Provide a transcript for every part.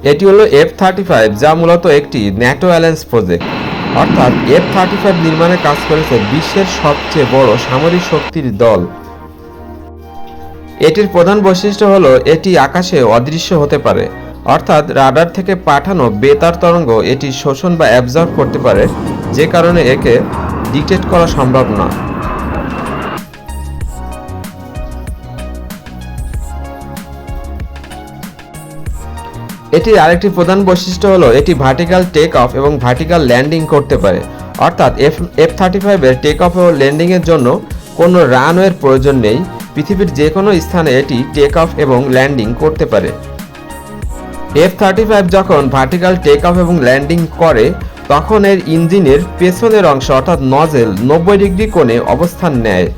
এটি হলো F-35, যা মূলত একটি ন্যাটো অ্যালায়েন্স প্রজেক্ট। অর্থাৎ F-35 নির্মাণের কাজ করেছে বিশ্বের সবচেয়ে বড় সামরিক শক্তির দল। এটির প্রধান বৈশিষ্ট্য হলো এটি আকাশে অদৃশ্য হতে পারে, অর্থাৎ রাডার থেকে পাঠানো বেতার তরঙ্গ এটি শোষণ বা অ্যাবজর্ব করতে পারে, যে কারণে একে ডিটেক্ট করা সম্ভব না। এটির আরেকটি প্রধান বৈশিষ্ট্য হলো এটি ভার্টিক্যাল টেক অফ এবং ভার্টিক্যাল ল্যান্ডিং করতে পারে, অর্থাৎ F-35 এর টেক অফ ও ল্যান্ডিংয়ের জন্য কোনো রানওয়ের প্রয়োজন নেই। পৃথিবীর যে কোনো স্থানে এটি টেক অফ এবং ল্যান্ডিং করতে পারে। F-35 যখন ভার্টিক্যাল টেক অফ এবং ল্যান্ডিং করে তখন এর ইঞ্জিনের পেছনের অংশ অর্থাৎ নজেল 90 ডিগ্রি কোণে অবস্থান নেয়।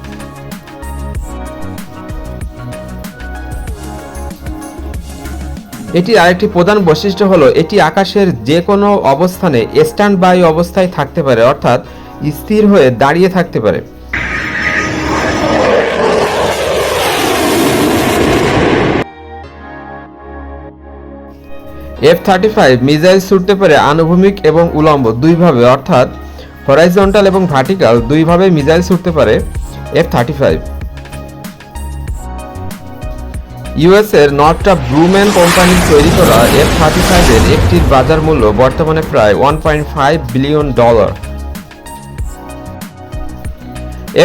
এটির আরেকটি প্রধান বৈশিষ্ট্য হলো এটি আকাশের যে কোনো অবস্থানে স্ট্যান্ড বাই অবস্থায় থাকতে পারে, অর্থাৎ স্থির হয়ে দাঁড়িয়ে থাকতে পারে। F-35 মিসাইল ছুটতে পারে আনুভূমিক এবং উল্লম্ব দুইভাবে, অর্থাৎ হরাইজন্টাল এবং ভার্টিক্যাল দুইভাবে মিসাইল ছুটতে পারে F-35। ইউএস এর নর্থ্রপ গ্রুম্যান কোম্পানির তৈরি করা F-35 এর একটির বাজার মূল্য বর্তমানে প্রায় $1.5 বিলিয়ন।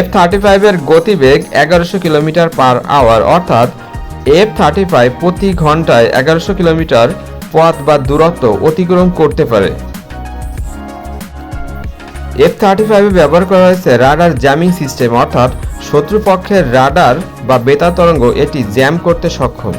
F-35 এর গতিবেগ 1100 কিলোমিটার পার আওয়ার, অর্থাৎ F-35 প্রতি ঘন্টায় 1100 কিলোমিটার পথ বা দূরত্ব অতিক্রম করতে পারে। F-35 এ ব্যবহার করা হয়েছে রাডার জ্যামিং সিস্টেম, অর্থাৎ শত্রুপক্ষের রাডার বা বেতার তরঙ্গ এটি জ্যাম করতে সক্ষম।